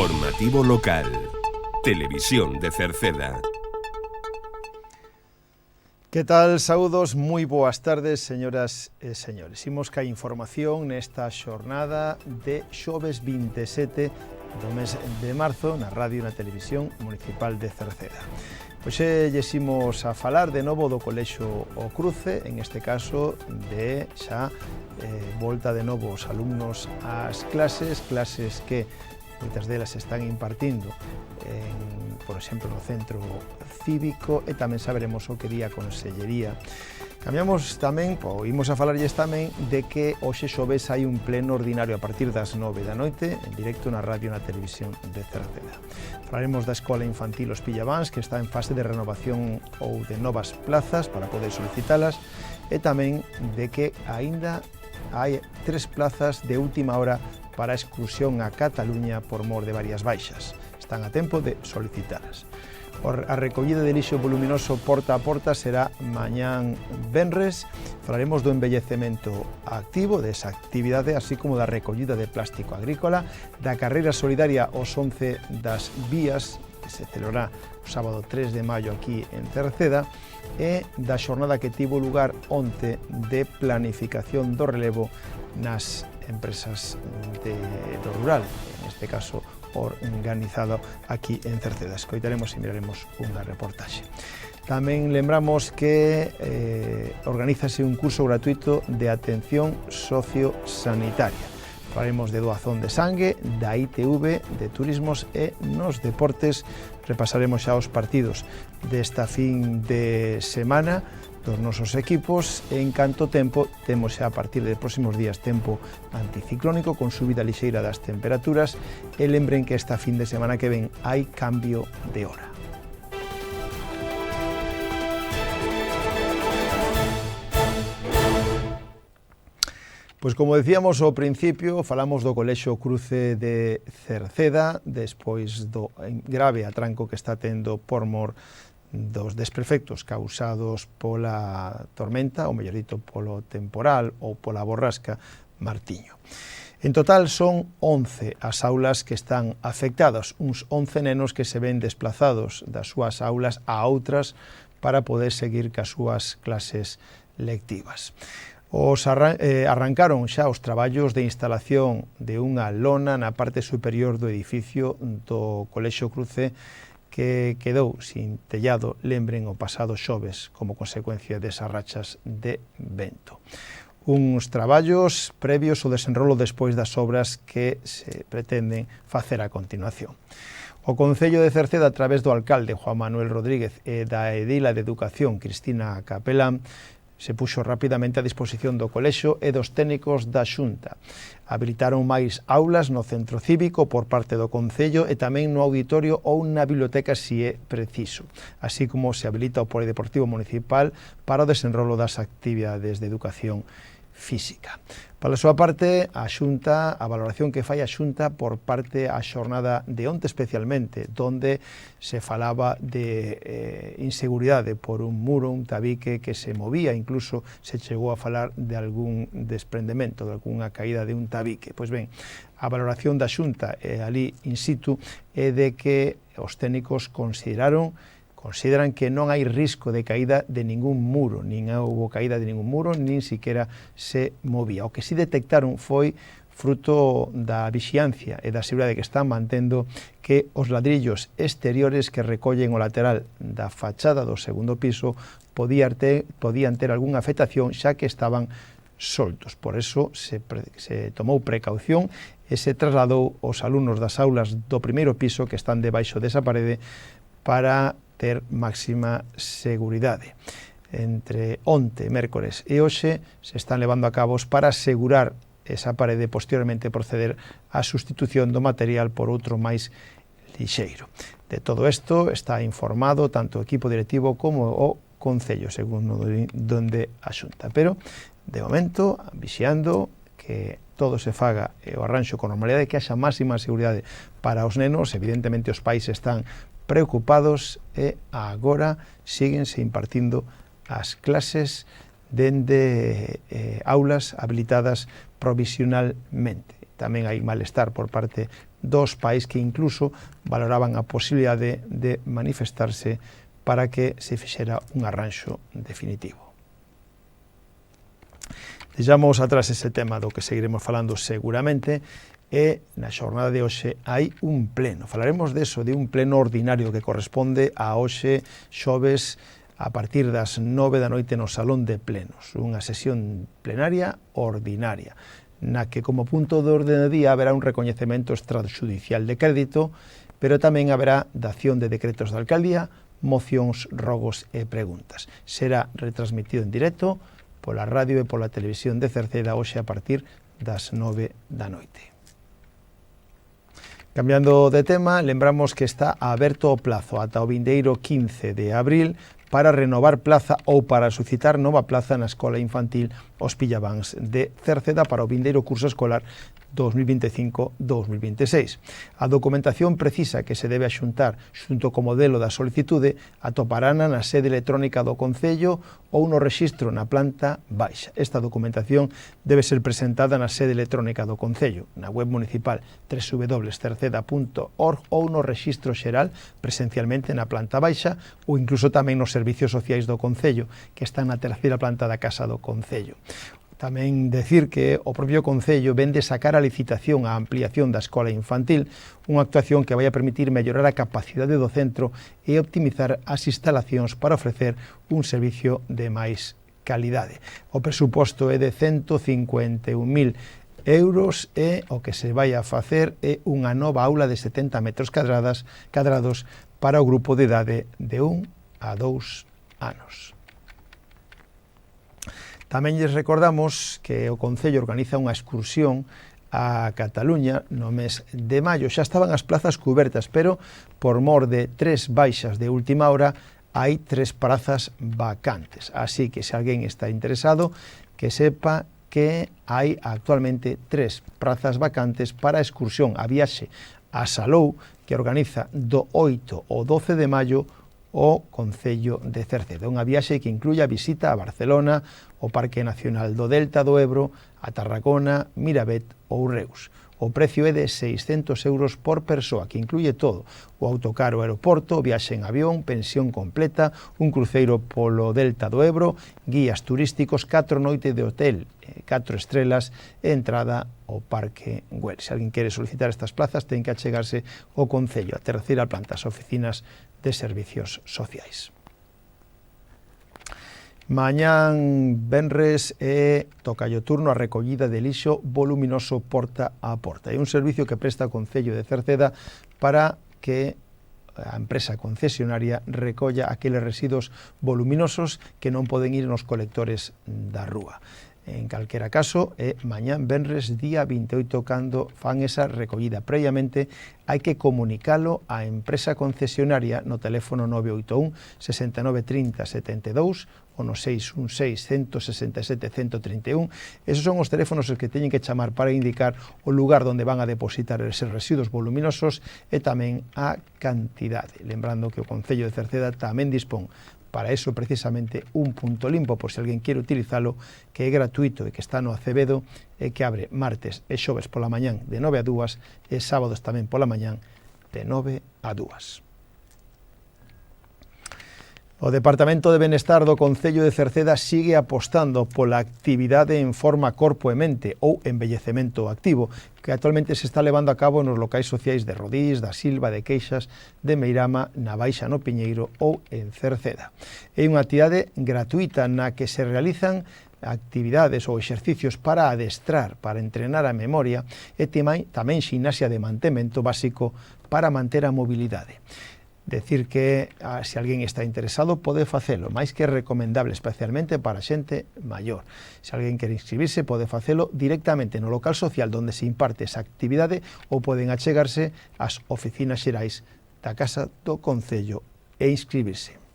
Informativo local. Televisión de Cerceda. Que tal? Saúdos, moi boas tardes, señoras e señores. Imos ca información nesta xornada de xoves 27 do mes de marzo na radio e na televisión municipal de Cerceda. Hoxe lles imos a falar de novo do Colexio O Cruce, en este caso de xa volta de novo os alumnos ás clases que moitas delas están impartindo por exemplo, no centro cívico, e tamén saberemos o que di a Consellería. Cambiamos tamén, imos a falarlles tamén de que hoxe xoves hai un pleno ordinario a partir das 9 da noite, en directo na radio e na televisión de Cerceda. Falaremos da Escola Infantil Os Pillavans, que está en fase de renovación ou de novas plazas para poder solicitalas, e tamén de que aínda hai 3 plazas de última hora para a excursión a Cataluña por mor de varias baixas. Están a tempo de solicitalas. A recollida de lixo voluminoso porta a porta será mañán venres. Falaremos do envellecemento activo, desa actividade, así como da recollida de plástico agrícola, da carreira solidaria aos 11 das vías, que se celebrará o sábado 3 de maio aquí en Cerceda, e da xornada que tivo lugar onte de planificación do relevo nas empresas do rural, en este caso organizado aquí en Cerceda. Escoitaremos e miraremos unha reportaxe. Tamén lembramos que organízase un curso gratuito de atención sociosanitaria. Falaremos de doazón de sangue, da ITV, de turismos e nos deportes. Repasaremos xa os partidos desta fin de semana dos nosos equipos. En canto tempo, temos xa a partir de próximos días tempo anticiclónico con subida lixeira das temperaturas, e lembren que esta fin de semana que ven hai cambio de hora. Pois como decíamos ao principio, falamos do Colexio Cruce de Cerceda, despois do grave atranco que está tendo por mor dos desperfectos causados pola tormenta, ou mellor dito, polo temporal ou pola borrasca Martiño. En total son 11 as aulas que están afectadas, uns 11 nenos que se ven desplazados das súas aulas a outras para poder seguir cas súas clases lectivas. Arrancaron xa os traballos de instalación de unha lona na parte superior do edificio do Colexio Cruce, que quedou sin tellado, lembren, o pasado xoves como consecuencia desas rachas de vento. Uns traballos previos ao desenrolo despois das obras que se pretenden facer a continuación. O Concello de Cerceda, a través do alcalde Juan Manuel Rodríguez e da edila de Educación Cristina Capelán, se puxo rapidamente a disposición do colexio e dos técnicos da Xunta. Habilitaron máis aulas no centro cívico por parte do Concello e tamén no auditorio ou na biblioteca se é preciso, así como se habilita o polideportivo municipal para o desenrolo das actividades de educación física. Para a súa parte, a Xunta, a valoración que fai a Xunta por parte a xornada de onte especialmente, donde se falaba de inseguridade por un muro, un tabique que se movía, incluso se chegou a falar de algún desprendemento, de algunha caída de un tabique. Pois ben, a valoración da Xunta ali in situ é de que os técnicos consideran que non hai risco de caída de ningún muro, nin houve caída de ningún muro, nin siquiera se movía. O que si detectaron foi fruto da vixiancia e da seguridade que están mantendo, que os ladrillos exteriores que recollen o lateral da fachada do segundo piso podían ter algunha afectación, xa que estaban soltos. Por eso se tomou precaución e se trasladou os alumnos das aulas do primeiro piso que están debaixo desa parede para ter máxima seguridade. Entre onte, mércores e hoxe se están levando a cabos para asegurar esa parede e posteriormente proceder á sustitución do material por outro máis lixeiro. De todo isto está informado tanto o equipo directivo como o Concello, segundo donde a Xunta. Pero, de momento, vixiando que todo se faga e o arranxo con normalidade, que haxa máxima seguridade para os nenos. Evidentemente os pais están preocupados e agora síguense impartindo as clases dende aulas habilitadas provisionalmente. Tamén hai malestar por parte dos pais que incluso valoraban a posibilidade de manifestarse para que se fixera un arranxo definitivo. Deixamos atrás ese tema do que seguiremos falando seguramente, e na xornada de hoxe hai un pleno. Falaremos de un pleno ordinario que corresponde a hoxe xoves a partir das 9 da noite no Salón de Plenos, unha sesión plenaria ordinaria, na que como punto de orde do día haberá un recoñecemento extrajudicial de crédito, pero tamén haberá dación de decretos da alcaldía, mocións, rogos e preguntas. Será retransmitido en directo pola radio e pola televisión de Cerceda hoxe a partir das 9 da noite. Cambiando de tema, lembramos que está aberto o plazo ata o vindeiro 15 de abril para renovar plaza ou para suscitar nova plaza na Escola Infantil Os Pillavans de Cerceda para o vindeiro curso escolar 2025-2026. A documentación precisa que se debe axuntar xunto co modelo da solicitude atoparana na sede electrónica do Concello ou no rexistro na planta baixa. Esta documentación debe ser presentada na sede electrónica do Concello, na web municipal www.cerceda.org ou no rexistro xeral presencialmente na planta baixa ou incluso tamén nos servicios sociais do Concello, que están na terceira planta da Casa do Concello. Tamén decir que o propio Concello vende sacar a licitación a ampliación da escola infantil, unha actuación que vai a permitir mellorar a capacidade do centro e optimizar as instalacións para ofrecer un servicio de máis calidade. O presuposto é de 151.000 euros e o que se vai a facer é unha nova aula de 70 metros cadrados para o grupo de idade de 1 a 2 anos. Tamén lles recordamos que o Concello organiza unha excursión a Cataluña no mes de maio. Xa estaban as plazas cubertas, pero por mor de 3 baixas de última hora hai 3 prazas vacantes. Así que se alguén está interesado, que sepa que hai actualmente 3 prazas vacantes para a excursión a viaxe a Salou, que organiza do 8 ao 12 de maio o Concello de Cerceda. Unha viaxe que incluye a visita a Barcelona, o Parque Nacional do Delta do Ebro, a Tarragona, Miravet ou Reus. O precio é de 600 euros por persoa, que incluye todo: o autocar ao aeroporto, viaxe en avión, pensión completa, un cruceiro polo Delta do Ebro, guías turísticos, 4 noites de hotel, 4 estrelas e entrada ao Parque Güell. Se alguén quere solicitar estas plazas, ten que achegarse ao Concello, a terceira planta, as oficinas de servicios sociais. Mañán venres toca o turno a recollida de lixo voluminoso porta a porta. É un servicio que presta o Concello de Cerceda para que a empresa concesionaria recolla aqueles residuos voluminosos que non poden ir nos colectores da rúa. En calquera caso, mañán venres día 28 cando fan esa recollida. Previamente hai que comunicalo á empresa concesionaria no teléfono 981 69 30 72 ou no 616 167 131. Esos son os teléfonos que teñen que chamar para indicar o lugar onde van a depositar eses residuos voluminosos e tamén a cantidade. Lembrando que o Concello de Cerceda tamén dispón para eso precisamente un punto limpo, por se alguén quere utilizalo, que é gratuito e que está no Acevedo e que abre martes e xoves pola mañán de 9 a 2 e sábados tamén pola mañán de 9 a 2. O Departamento de Benestar do Concello de Cerceda sigue apostando pola actividade en forma corpo e mente ou envellecemento activo, que actualmente se está levando a cabo nos locais sociais de Rodís, da Silva, de Queixas, de Meirama, na Baixa no Piñeiro ou en Cerceda. É unha actividade gratuita na que se realizan actividades ou exercicios para adestrar, para entrenar a memoria e tamén ximnasia de mantemento básico para manter a mobilidade. Decir que se alguén está interesado pode facelo, máis que recomendable, especialmente para xente maior. Se alguén quere inscribirse pode facelo directamente no local social onde se imparte esa actividade ou poden achegarse ás oficinas xerais da Casa do Concello e inscribirse.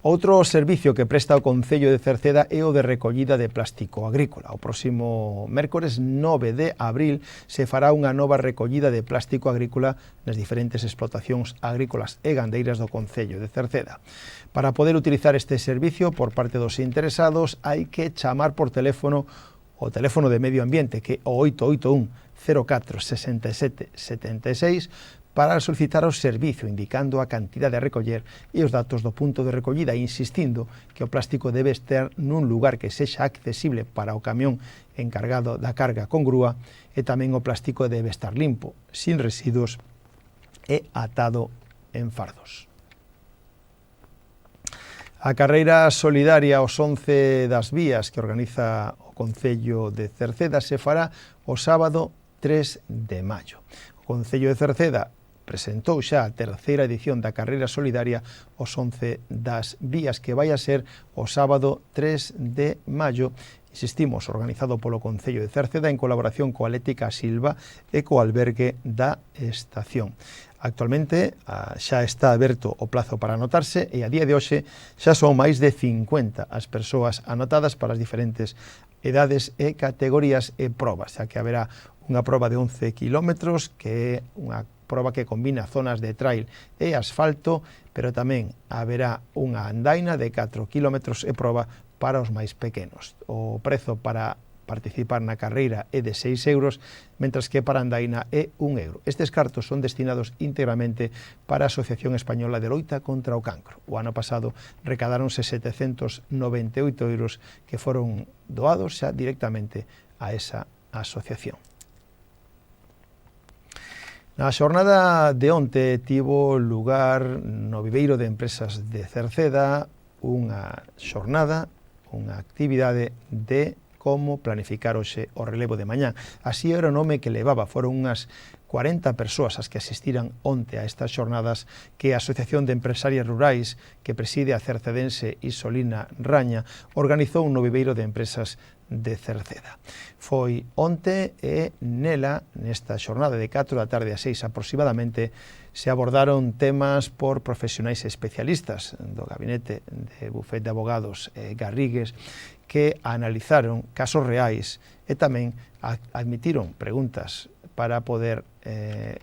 Outro servicio que presta o Concello de Cerceda é o de recollida de plástico agrícola. O próximo mércores 9 de abril se fará unha nova recollida de plástico agrícola nas diferentes explotacións agrícolas e gandeiras do Concello de Cerceda. Para poder utilizar este servicio por parte dos interesados hai que chamar por teléfono o teléfono de Medio Ambiente, que é o 881 04 67 76 para solicitar o servizo, indicando a cantidade a recoller e os datos do punto de recollida, insistindo que o plástico debe estar nun lugar que sexa accesible para o camión encargado da carga con grúa, e tamén o plástico debe estar limpo, sin residuos e atado en fardos. A carreira solidaria aos 11 das vías que organiza o Concello de Cerceda se fará o sábado 3 de maio. O Concello de Cerceda presentou xa a terceira edición da carreira solidaria aos 11 das vías, que vai a ser o sábado 3 de maio, insistimos, organizado polo Concello de Cerceda en colaboración coa Atlética Silva e co albergue da estación. Actualmente xa está aberto o plazo para anotarse e a día de hoxe xa son máis de 50 as persoas anotadas para as diferentes edades e categorías e probas, xa que haberá unha proba de 11 kilómetros, que é unha proba que combina zonas de trail e asfalto, pero tamén haberá unha andaina de 4 kilómetros e proba para os máis pequenos. O prezo para participar na carreira é de 6 euros, mentras que para a andaina é 1 euro. Estes cartos son destinados íntegramente para a Asociación Española de Loita contra o Cancro. O ano pasado recadáronse 798 euros que foron doados xa directamente a esa asociación. Na xornada de onte tivo lugar no Viveiro de Empresas de Cerceda unha xornada, unha actividade de como planificar hoxe o relevo de mañá. Así era o nome que levaba, foron unhas 40 persoas as que asistiran onte a estas xornadas que a Asociación de Empresarias Rurais, que preside a cercedense Isolina Raña, organizou no Viveiro de Empresas de Cerceda. Foi onte e nela, nesta xornada de 4 da tarde a 6 aproximadamente, se abordaron temas por profesionais especialistas do Gabinete de Bufet de Abogados Garrigues, que analizaron casos reais e tamén admitiron preguntas para poder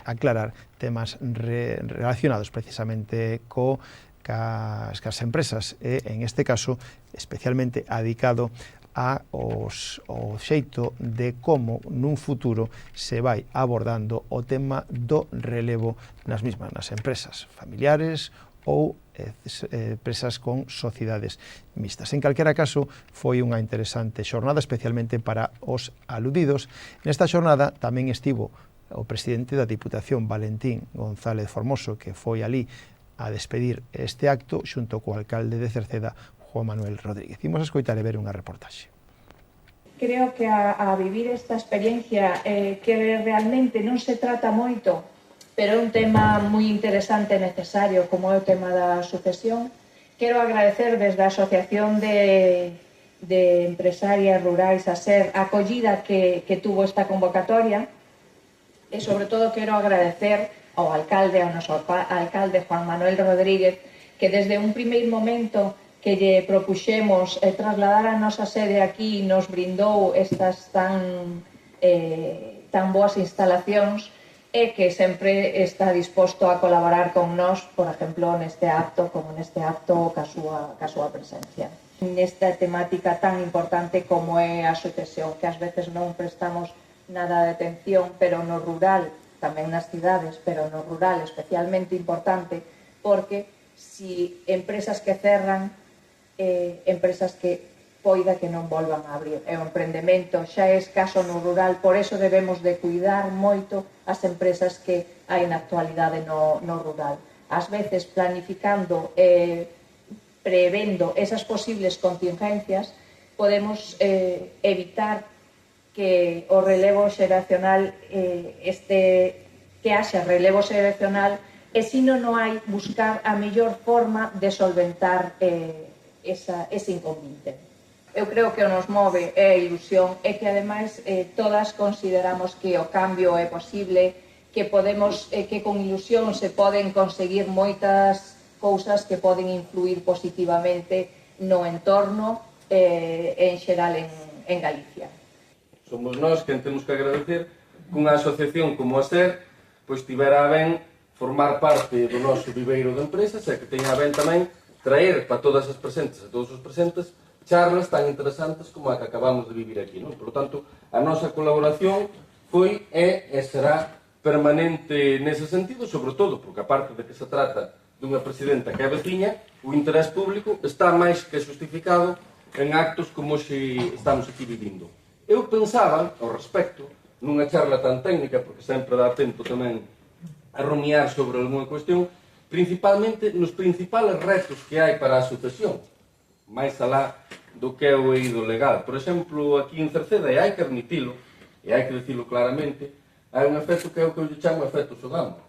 aclarar temas relacionados precisamente cas empresas e, en este caso, especialmente adicado ao xeito de como nun futuro se vai abordando o tema do relevo nas mesmas, nas empresas familiares ou empresas con sociedades mixtas. En calquera caso, foi unha interesante xornada, especialmente para os aludidos. Nesta xornada tamén estivo o presidente da Diputación, Valentín González Formoso, que foi ali a despedir este acto xunto co alcalde de Cerceda, Juan Manuel Rodríguez. Imos a escoitar e ver unha reportaxe. Creo que a vivir esta experiencia que realmente non se trata moito, pero é un tema moi interesante e necesario, como é o tema da sucesión. Quero agradecer desde a Asociación de Empresarias Rurais a SER a acollida que tuvo esta convocatoria e, sobre todo, quero agradecer ao alcalde, ao noso alcalde Juan Manuel Rodríguez, que desde un primeiro momento que lle propuxemos trasladar a nosa sede aquí nos brindou estas tan boas instalacións e que sempre está disposto a colaborar con nós, por exemplo, neste acto, como neste acto ca súa presencia. Nesta temática tan importante como é a sucesión, que ás veces non prestamos nada de atención, pero no rural, tamén nas cidades, pero no rural especialmente importante, porque si empresas que cerran, empresas que poida que non volvan a abrir. O emprendemento xa é escaso no rural, por eso debemos de cuidar moito as empresas que hai na actualidade no rural. Ás veces planificando e prevendo esas posibles contingencias, podemos evitar que o relevo xeracional que haxa relevo xeracional e se non hai buscar a mellor forma de solventar ese inconveniente. Eu creo que o nos move é a ilusión e que ademais todas consideramos que o cambio é posible, que podemos, que con ilusión se poden conseguir moitas cousas que poden influir positivamente no entorno en xeral en Galicia. Somos nós quen temos que agradecer que unha asociación como a SER pois tivera a ben formar parte do noso viveiro de empresas e que teña a ben tamén traer para todas as presentes e todos os presentes charlas tan interesantes como a que acabamos de vivir aquí, non? Por lo tanto, a nosa colaboración foi, e será permanente nese sentido, sobre todo porque aparte de que se trata dunha presidenta que é veciña, o interés público está máis que justificado en actos como se estamos aquí vivindo. Eu pensaba, ao respecto, nunha charla tan técnica, porque sempre dá tempo tamén a rumiar sobre alguna cuestión, principalmente nos principales retos que hai para a sucesión, máis alá do que é o eido legal. Por exemplo, aquí en Cerceda, e hai que admitilo, e hai que dicilo claramente, hai un efecto que é o que eu lle chamo efecto Sogamo.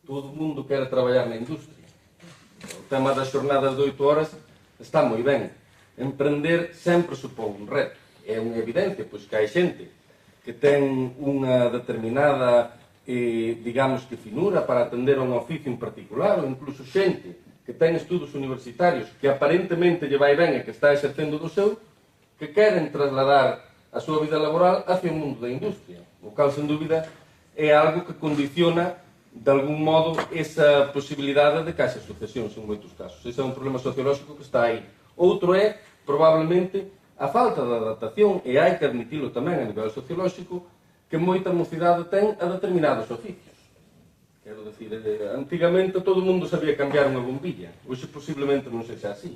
Todo o mundo quere traballar na industria. O tema das jornadas de 8 horas está moi ben. Emprender sempre supón un reto. É unha evidencia, pois que hai xente que ten unha determinada, digamos que finura para atender a un oficio en particular, ou incluso xente que ten estudos universitarios que aparentemente lle vai ben e que está exercendo do seu, que queren trasladar a súa vida laboral hacia o mundo da industria, o cal, sen dúbida, é algo que condiciona, de algún modo, esa posibilidade de que haxa sucesións en moitos casos. Ese é un problema sociolóxico que está aí. Outro é, probablemente, a falta de adaptación, e hai que admitilo tamén a nivel sociolóxico, que moita mocidade ten a determinados oficios. Quero dicir, antigamente todo o mundo sabía cambiar unha bombilla, hoxe posiblemente non sexa así.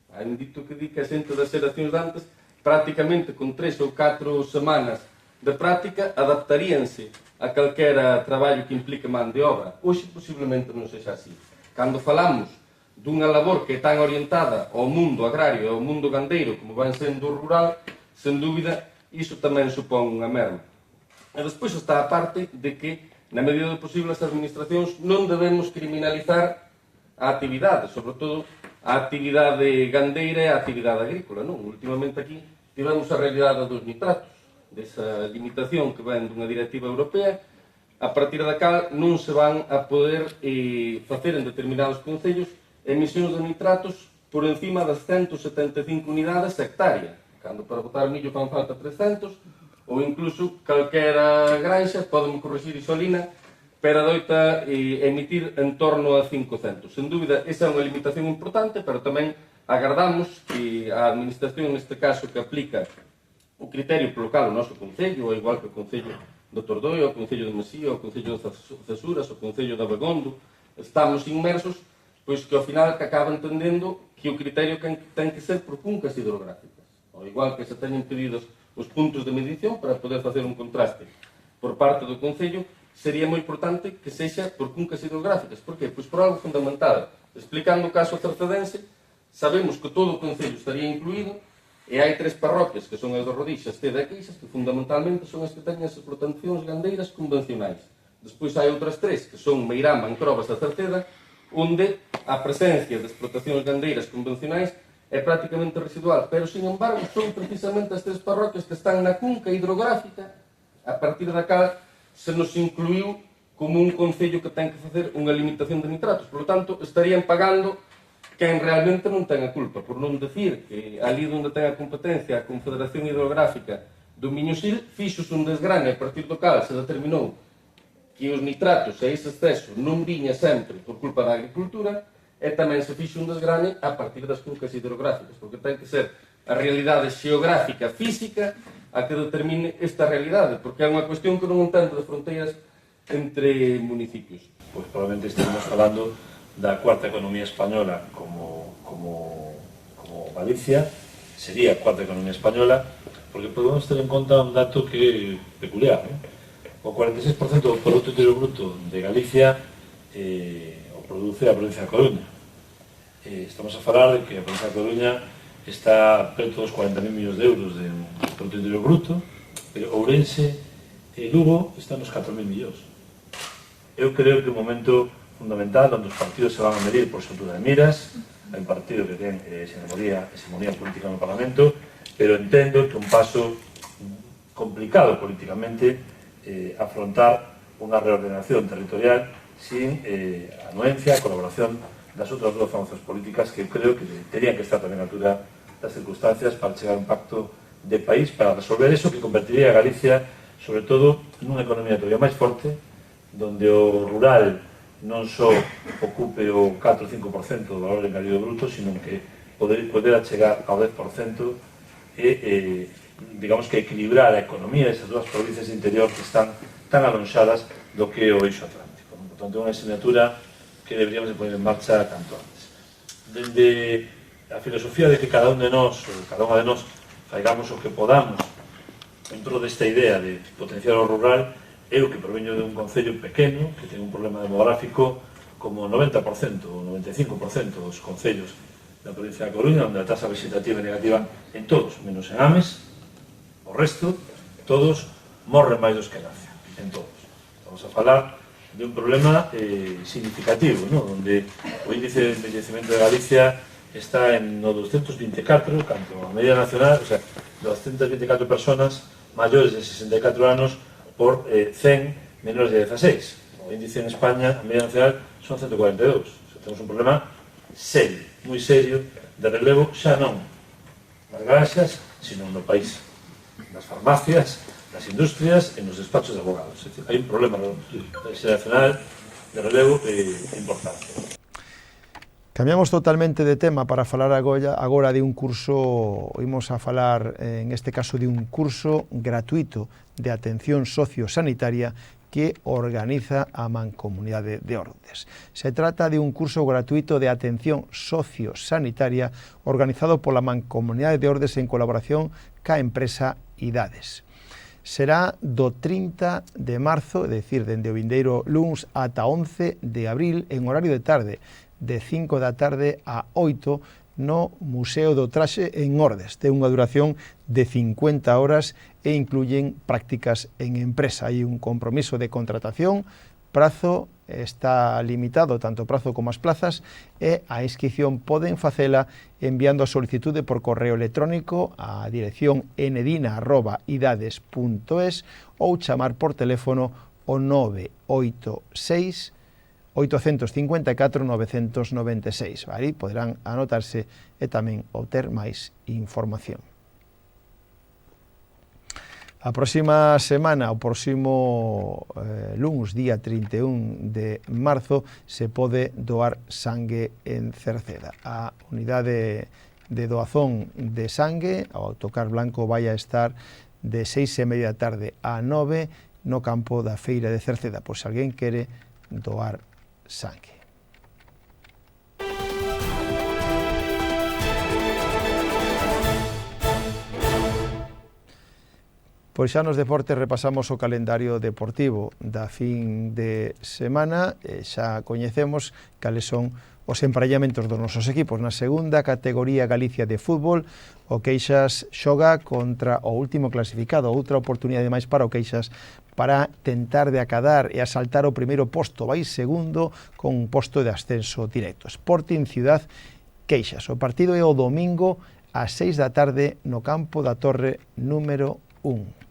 Hai un dito que di que a xente das xeracións de antes, prácticamente con 3 ou 4 semanas de práctica, adaptaríanse a calquera traballo que implique man de obra. Hoxe posiblemente non sexa así. Cando falamos dunha labor que é tan orientada ao mundo agrario e ao mundo gandeiro como van sendo o rural, sen dúbida, iso tamén supón unha merma. E despois está a parte de que, na medida do posible, as administracións non debemos criminalizar a actividade, sobre todo a actividade gandeira e a actividade agrícola, non? Últimamente aquí tivemos a realidade dos nitratos, desa limitación que ven dunha directiva europea, a partir da cal non se van a poder facer en determinados concellos emisións de nitratos por encima das 175 unidades hectárea, cando para botar millo fan falta 300, ou incluso calquera granxa, podemos corrixir isolina, pero adoita emitir en torno a 500. Sen dúbida, esa é unha limitación importante, pero tamén agardamos que a administración, neste caso, que aplica o criterio polo cal o noso concello, igual que o concello do Tordoio, o concello de Mesía, o concello de Cesuras, o concello de Abegondo, estamos inmersos, pois que ao final que acaba entendendo que o criterio ten que ser por cuncas hidrográficas. Ao igual que se teñen pedidos os puntos de medición para poder facer un contraste por parte do Concello, sería moi importante que sexa por cuncas hidrográficas. Por que? Pois por algo fundamental. Explicando o caso cercedense, sabemos que todo o Concello estaría incluído e hai 3 parroquias, que son as de Rodixas, Ceda e Queixas, que fundamentalmente son as que teñen as explotacións gandeiras convencionais. Despois hai outras 3, que son Meirán, Mancrobas e Cerceda, onde a presencia de explotacións gandeiras convencionais é prácticamente residual, pero, sin embargo, son precisamente as 3 parroquias que están na cunca hidrográfica, a partir da cal se nos incluiu como un concello que ten que facer unha limitación de nitratos. Por lo tanto, estarían pagando quen realmente non ten a culpa, por non decir que ali onde ten a competencia a Confederación Hidrográfica do Miño-Sil fixos un desgrane a partir do cal se determinou que os nitratos e ese exceso non viña sempre por culpa da agricultura, e tamén se fixo un desgrane a partir das cuncas hidrográficas, porque ten que ser a realidade xeográfica, física, a que determine esta realidade, porque é unha cuestión que non entendo de fronteiras entre municipios. Pois probablemente estamos falando da cuarta economía española como Galicia, sería a cuarta economía española, porque podemos ter en conta un dato que é peculiar, O 46% do Produto Interior Bruto de Galicia o produce a provincia de Coruña. Estamos a falar de que a provincia de Coruña está preto dos 40.000 millóns de euros de Produto Interior Bruto, pero Ourense e Lugo están nos 4.000 millóns. Eu creo que é un momento fundamental onde os partidos se van a medir por soltura de miras, hai un partido que ten hegemonía política no Parlamento, pero entendo que un paso complicado políticamente afrontar unha reordenación territorial sin anuencia, colaboración das outras dúas formacións políticas que eu creo que terían que estar tamén a altura das circunstancias para chegar a un pacto de país para resolver eso que convertiría a Galicia sobre todo nunha economía todavía máis forte, donde o rural non só ocupe o 4 ou 5% do valor engadido bruto, sino que poder chegar ao 10% e digamos que equilibrar a economía desas dúas provincias de interior que están tan alonxadas do que o eixo atlántico. Por tanto, é unha asignatura que deberíamos de poner en marcha canto antes. Dende a filosofía de que cada un de nós, ou cada unha de nós, faigamos o que podamos en pro desta idea de potenciar o rural, eu que proveño de un concello pequeno, que ten un problema demográfico como 90% ou 95% dos concellos da provincia da Coruña, onde a tasa vegetativa é negativa en todos, menos en Ames, o resto, todos morren máis dos que nacen, en todos. Estamos a falar de un problema significativo, ¿no? Onde o índice de envellecemento de Galicia está en no 224, canto a media nacional, o sea, 224 personas maiores de 64 anos por 100 menores de 16. O índice en España, a media nacional, son 142. O sea, temos un problema serio, moi serio, de relevo xa non nas granxas, sino no país, nas farmacias, nas industrias e nos despachos de abogados. É dicir, hai un problema xeracional de relevo importante. Cambiamos totalmente de tema para falar agora de un curso, imos a falar en este caso de un curso gratuito de atención sociosanitaria que organiza a Mancomunidade de Ordes. Se trata de un curso gratuito de atención sociosanitaria organizado pola Mancomunidade de Ordes en colaboración ca empresa Idades. Será do 30 de marzo, é dicir, dende o vindeiro luns ata 11 de abril, en horario de tarde, de 5 da tarde a 8, no Museo do Traxe en Ordes. Ten unha duración de 50 horas e incluyen prácticas en empresa. Hai un compromiso de contratación, prazo está limitado, tanto o prazo como as plazas, e a inscripción poden facela enviando a solicitude por correo electrónico a dirección ndina@idades.es ou chamar por teléfono o 986 854 996, vale? Poderán anotarse e tamén obter máis información. A próxima semana, o próximo luns, día 31 de marzo, se pode doar sangue en Cerceda. A unidade de doazón de sangue, ao Autocar Blanco, vai a estar de 6:30 da tarde a 9 no campo da Feira de Cerceda, por se alguén quere doar sangue. Pois xa nos deportes repasamos o calendario deportivo da fin de semana, xa coñecemos cales son os emparellamentos dos nosos equipos. Na segunda categoría Galicia de fútbol, o Queixas xoga contra o último clasificado, outra oportunidade máis para o Queixas para tentar de acadar e asaltar o primeiro posto, vai segundo con un posto de ascenso directo. Sporting Ciudad Queixas. O partido é o domingo ás 6 da tarde no campo da Torre número 1.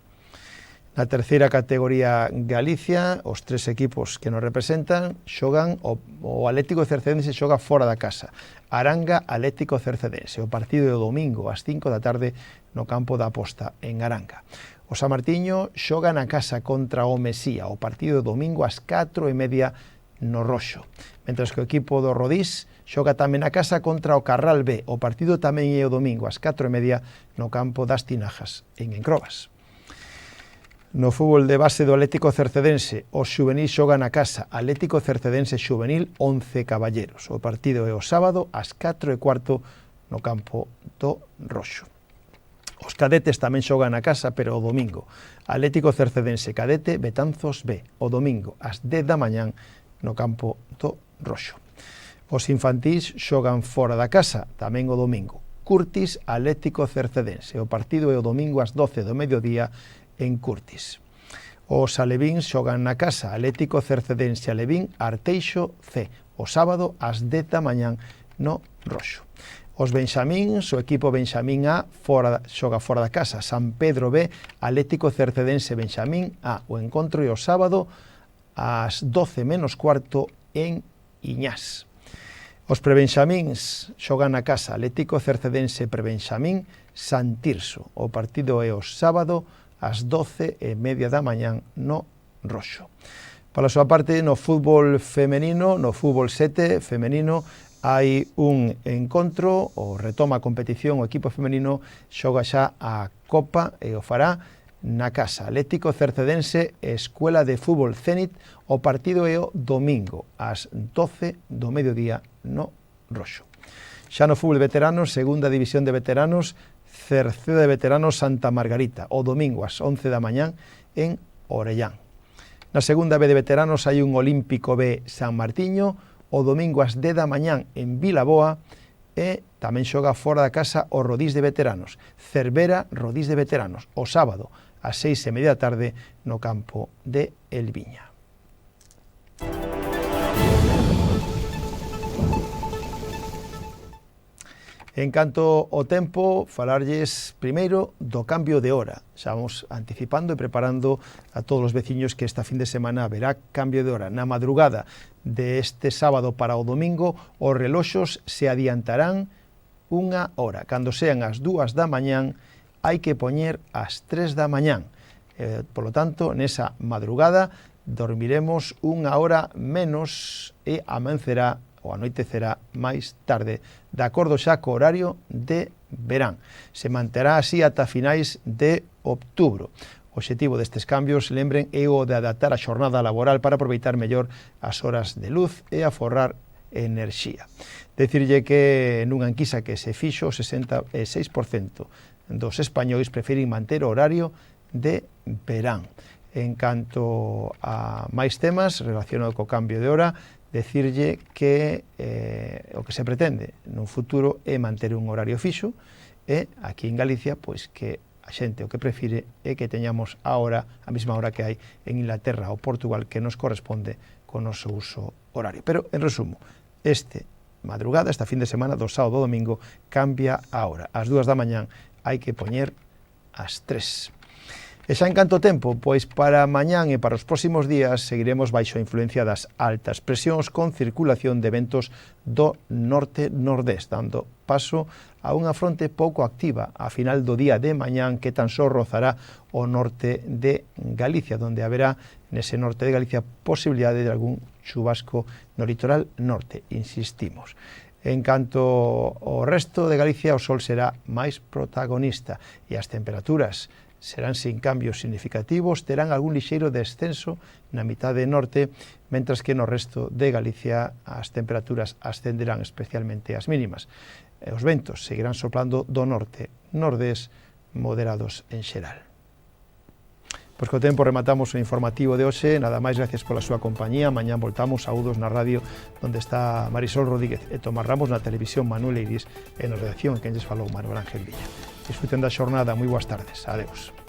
Na terceira categoría Galicia, os tres equipos que nos representan xogan, o Atlético Cercedense xoga fora da casa. Aranga Atlético Cercedense. O partido é o domingo ás 5 da tarde no campo da Aposta en Aranga. O San Martiño xoga na casa contra o Mesía. O partido é o domingo ás 4:30 no Roxo. Mentres que o equipo do Rodís xoga tamén na casa contra o Carral B. O partido tamén é o domingo ás 4:30 no campo das Tinajas en Encrobas. No fútbol de base do Atlético Cercedense, o xuvenil xoga na casa, Atlético Cercedense Xuvenil 11 Caballeros. O partido é o sábado ás 4:15 no campo do Roxo. Os cadetes tamén xogan na casa, pero o domingo. Atlético Cercedense Cadete Betanzos B, o domingo ás 10 da mañán no campo do Roxo. Os infantís xogan fora da casa, tamén o domingo. Curtis Atlético Cercedense, o partido é o domingo ás 12 do mediodía en Curtis. Os alevíns xogan na casa, Atlético Cercedense Alevín Arteixo C, o sábado ás 10 da mañán no Roxo. Os benxamíns, o equipo Benxamín A xoga fora da casa, San Pedro B, Atlético Cercedense Benxamín A, o encontro é o sábado ás 12:15 en Iñás. Os prebenxamíns xogan na casa, Atlético Cercedense Prebenxamín San Tirso, o partido é o sábado ás 12:30 da mañán no Roxo. Pola súa parte, no fútbol femenino, no fútbol 7 femenino, hai un encontro, o retoma a competición, o equipo femenino xoga xa a Copa e o fará na casa. Atlético Cercedense, Escuela de Fútbol Zenit, o partido é o domingo, ás 12 do mediodía no Roxo. Xa no fútbol de veteranos, segunda división de veteranos, Cerceda de Veteranos Santa Margarita, o domingo ás 11 da mañán en Orellán. Na segunda B de veteranos hai un Olímpico B San Martiño, o domingo ás 10 da mañán en Vilaboa, e tamén xoga fora da casa o Rodís de veteranos, Cervera Rodís de veteranos, o sábado ás 6:30 da tarde no campo de Elviña. En canto ao tempo, falarlles primeiro do cambio de hora. Xa vamos anticipando e preparando a todos os veciños que esta fin de semana haberá cambio de hora. Na madrugada deste sábado para o domingo, os reloxos se adiantarán unha hora. Cando sean as 2 da mañán, hai que poñer as 3 da mañán. Por lo tanto, nesa madrugada dormiremos unha hora menos e amencerá ou anoitecerá máis tarde, de acordo xa co horario de verán. Se manterá así ata finais de outubro. O obxectivo destes cambios, lembren, é o de adaptar a xornada laboral para aproveitar mellor as horas de luz e aforrar enerxía. Decirlle que nunha enquisa que se fixo, o 66% dos españois prefiren manter o horario de verán. En canto a máis temas relacionado co cambio de hora, decirlle que o que se pretende nun futuro é manter un horario fixo e aquí en Galicia, pois que a xente o que prefire é que teñamos a mesma hora que hai en Inglaterra ou Portugal, que nos corresponde co noso uso horario. Pero, en resumo, esta fin de semana, do sábado ao domingo, cambia a hora. Ás 2 da mañán hai que poñer as 3. E xa en canto tempo, pois para mañán e para os próximos días seguiremos baixo a influencia das altas presións con circulación de ventos do norte-nordés, dando paso a unha fronte pouco activa a final do día de mañán que tan só rozará o norte de Galicia, donde haberá nese norte de Galicia posibilidade de algún chubasco no litoral norte, insistimos. En canto ao resto de Galicia, o sol será máis protagonista e as temperaturas serán sin cambios significativos, terán algún lixeiro descenso na mitade norte, mentras que no resto de Galicia as temperaturas ascenderán, especialmente as mínimas. Os ventos seguirán soplando do norte, nordés, moderados en xeral. Pois co tempo rematamos o informativo de hoxe. Nada máis, gracias pola súa compañía. Mañán voltamos, saúdos na radio, onde está Marisol Rodríguez, e Tomás Ramos na televisión, Manuel Iris, e na redacción, quen lles falou, Manuel Ángel Villa. Disfruten da xornada, moi boas tardes. Adeus.